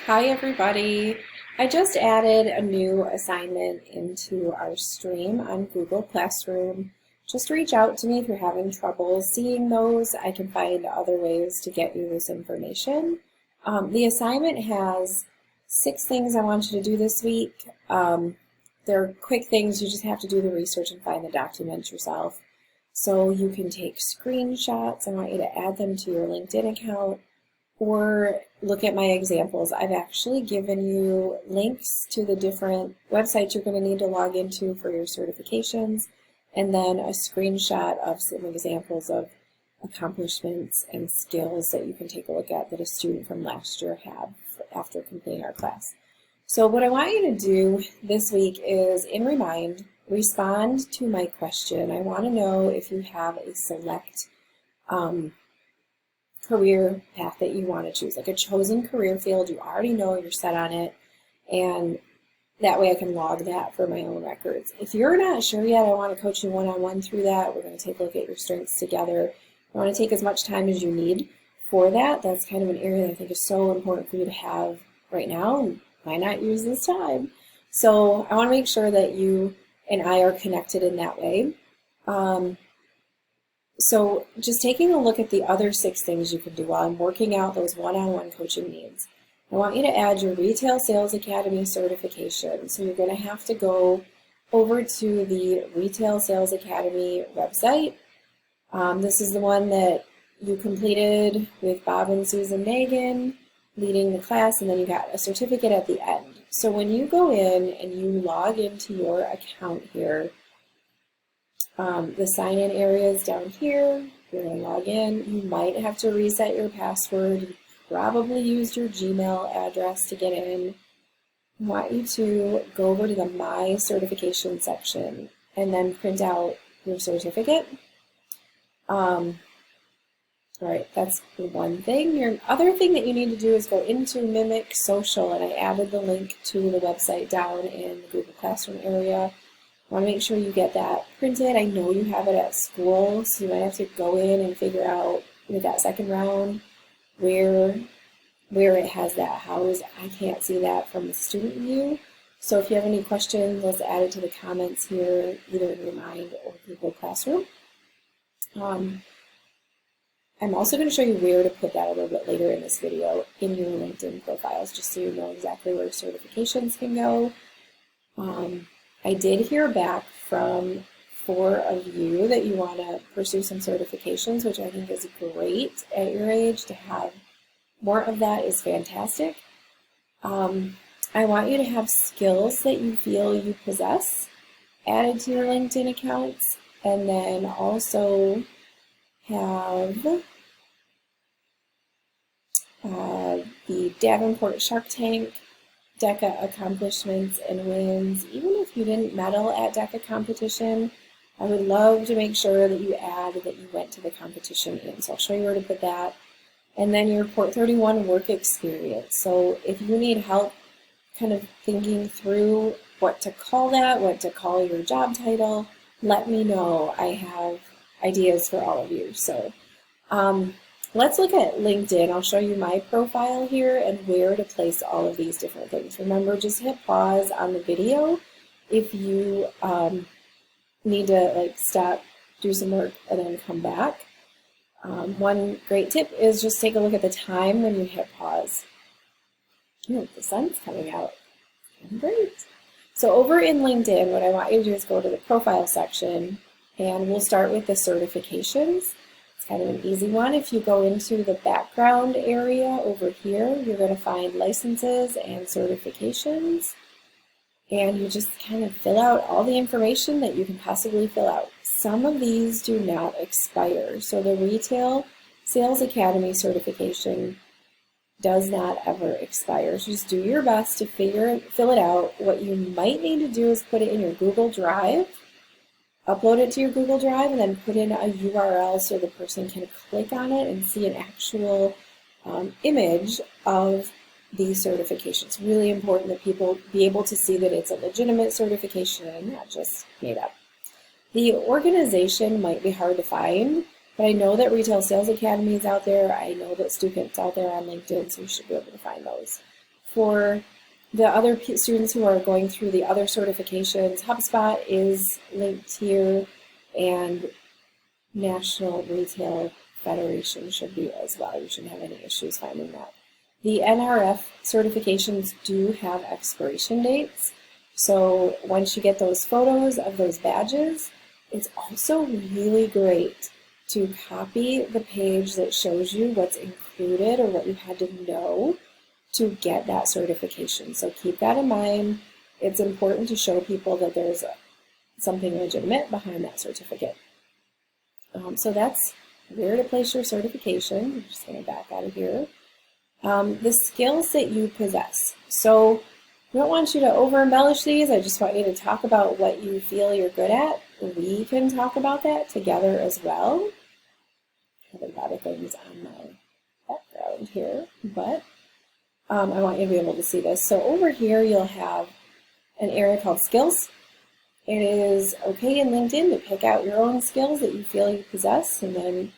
Hi everybody. I just added a new assignment into our stream on Google Classroom. Just reach out to me if you're having trouble seeing those. I can find other ways to get you this information. The assignment has 6 things I want you to do this week. They're quick things. You just have to do the research and find the document yourself. So you can take screenshots. I want you to add them to your LinkedIn account, or look at my examples. I've actually given you links to the different websites you're going to need to log into for your certifications, and then a screenshot of some examples of accomplishments and skills that you can take a look at that a student from last year had after completing our class. So what I want you to do this week is, in Remind, respond to my question. I want to know if you have a select career path that you want to choose, like a chosen career field. You already know you're set on it, and that way I can log that for my own records. If you're not sure yet, I want to coach you one-on-one through that. We're going to take a look at your strengths together. I want to take as much time as you need for that. That's kind of an area that I think is so important for you to have right now, and might not use this time. So I want to make sure that you and I are connected in that way. So just taking a look at the other 6 things you can do while I'm working out those one-on-one coaching needs. I want you to add your Retail Sales Academy certification. So you're going to have to go over to the Retail Sales Academy website. This is the one that you completed with Bob and Susan Megan leading the class, and then you got a certificate at the end. So when you go in and you log into your account here, the sign-in area is down here. You're going to log in. You might have to reset your password. You probably used your Gmail address to get in. I want you to go over to the My Certification section and then print out your certificate. All right, that's one thing. Your other thing that you need to do is go into Mimic Social, and I added the link to the website down in the Google Classroom area. I want to make sure you get that printed. I know you have it at school, so you might have to go in and figure out with that second round where it has that housed. I can't see that from the student view. So if you have any questions, let's add it to the comments here, either in Remind or Google Classroom. I'm also going to show you where to put that a little bit later in this video in your LinkedIn profiles, just so you know exactly where certifications can go. I did hear back from 4 of you that you want to pursue some certifications, which I think is great at your age. To have more of that is fantastic. I want you to have skills that you feel you possess added to your LinkedIn accounts, and then also have the Davenport Shark Tank, DECA accomplishments and wins. Even if you didn't medal at DECA competition, I would love to make sure that you add that you went to the competition in. So I'll show you where to put that. And then your Port 31 work experience. So if you need help kind of thinking through what to call that, what to call your job title, let me know. I have ideas for all of you. So let's look at LinkedIn. I'll show you my profile here and where to place all of these different things. Remember, just hit pause on the video if you need to stop, do some work, and then come back. One great tip is just take a look at the time when you hit pause. Ooh, the sun's coming out. Great. So over in LinkedIn, what I want you to do is go to the profile section, and we'll start with the certifications. It's kind of an easy one. If you go into the background area over here, you're going to find licenses and certifications. And you just kind of fill out all the information that you can possibly fill out. Some of these do not expire. So the Retail Sales Academy certification does not ever expire. So just do your best to fill it out. What you might need to do is put it in your Google Drive, upload it to your Google Drive, and then put in a URL so the person can click on it and see an actual image of these certifications. Really important that people be able to see that it's a legitimate certification and not just made up. The organization might be hard to find, but I know that Retail Sales Academy is out there. I know that Stukent's out there on LinkedIn, so you should be able to find those. For the other students who are going through the other certifications, HubSpot is linked here, and National Retail Federation should be as well. You shouldn't have any issues finding that. The NRF certifications do have expiration dates, so once you get those photos of those badges, it's also really great to copy the page that shows you what's included or what you had to know to get that certification. So keep that in mind. It's important to show people that there's something legitimate behind that certificate. So that's where to place your certification. I'm just going to back out of here. The skills that you possess. So I don't want you to over-embellish these. I just want you to talk about what you feel you're good at. We can talk about that together as well. I have a lot of things on my background here, but I want you to be able to see this. So over here you'll have an area called skills. It is okay in LinkedIn to pick out your own skills that you feel you possess, and then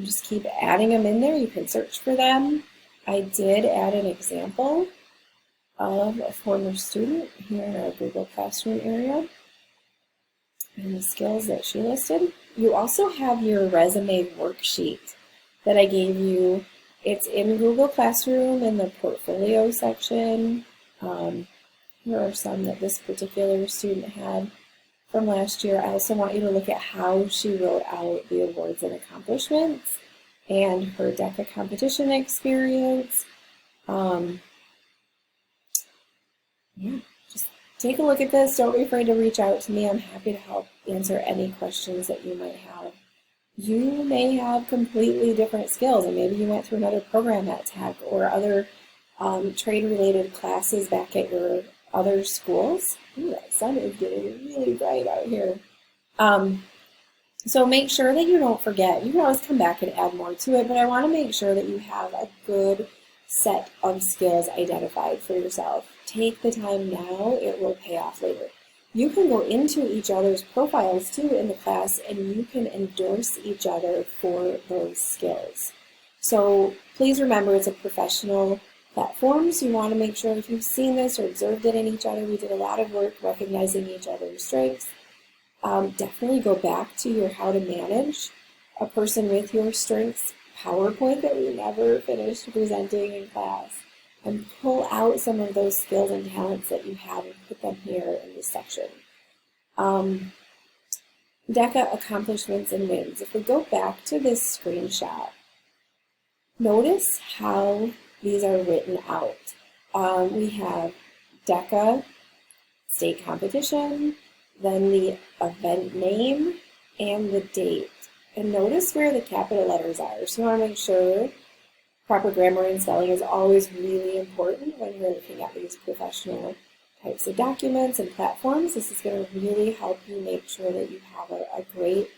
just keep adding them in there. You can search for them. I did add an example of a former student here in our Google Classroom area and the skills that she listed. You also have your resume worksheet that I gave you. It's in Google Classroom in the portfolio section. Here are some that this particular student had from last year. I also want you to look at how she wrote out the awards and accomplishments and her DECA competition experience. Just take a look at this. Don't be afraid to reach out to me. I'm happy to help answer any questions that you might have. You may have completely different skills, and maybe you went through another program at Tech or other trade-related classes back at your other schools. Ooh, that sun is getting really bright out here. So make sure that you don't forget. You can always come back and add more to it, but I want to make sure that you have a good set of skills identified for yourself. Take the time now, it will pay off later. You can go into each other's profiles too in the class, and you can endorse each other for those skills. So please remember, it's a professional platform, so you want to make sure if you've seen this or observed it in each other, we did a lot of work recognizing each other's strengths. Definitely go back to your How to Manage a Person with Your Strengths PowerPoint that we never finished presenting in class, and pull out some of those skills and talents that you have and put them here in this section. DECA accomplishments and wins. If we go back to this screenshot, notice how these are written out. We have DECA state competition, then the event name and the date. And notice where the capital letters are. So you want to make sure proper grammar and spelling is always really important when you're looking at these professional types of documents and platforms. This is going to really help you make sure that you have a great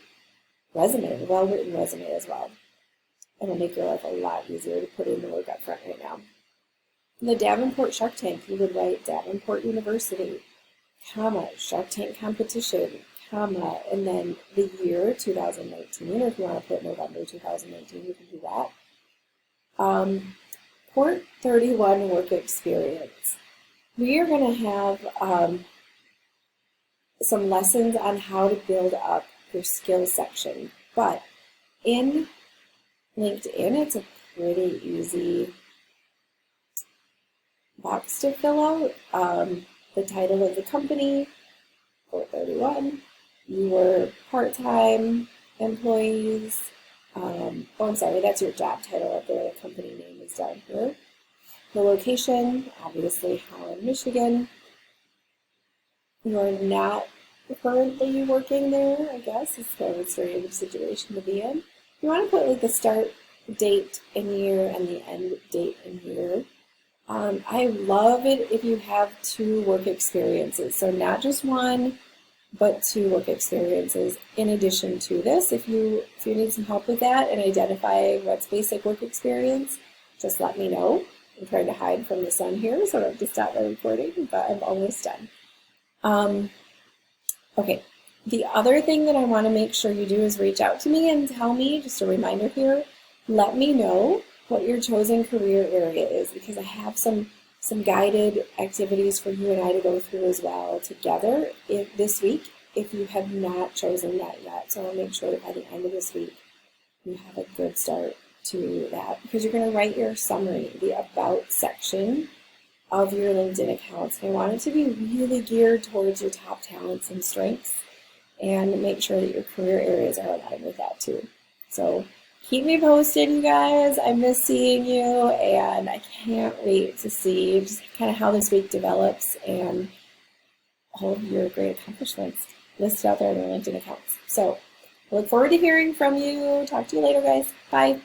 resume, a well-written resume as well. It'll make your life a lot easier to put in the work up front right now. The Davenport Shark Tank, you would write Davenport University, comma, Shark Tank competition, comma, and then the year 2019, or if you want to put November 2019, you can do that. Port 31 work experience. We are going to have some lessons on how to build up your skills section, but in LinkedIn, it's a pretty easy box to fill out. The title of the company, Port 31, your part-time employees. I'm sorry, that's your job title up there. The company name is down here. The location, obviously Holland, Michigan. You are not currently working there, I guess. It's kind of a strange situation to be in. You want to put like the start date and year and the end date and year. I love it if you have 2 work experiences. So not just 1, but 2 work experiences in addition to this. If you need some help with that and identifying what's basic work experience, just let me know. I'm trying to hide from the sun here, so I have to stop my recording, but I'm almost done. Okay, the other thing that I want to make sure you do is reach out to me and tell me, just a reminder here, let me know what your chosen career area is, because I have some some guided activities for you and I to go through as well together this week if you have not chosen that yet. So I'll make sure that by the end of this week you have a good start to that, because you're going to write your summary, the About section of your LinkedIn accounts. And I want it to be really geared towards your top talents and strengths, and make sure that your career areas are aligned with that too. So keep me posted, you guys. I miss seeing you, and I can't wait to see just kind of how this week develops and all of your great accomplishments listed out there in your LinkedIn accounts. So I look forward to hearing from you. Talk to you later, guys. Bye.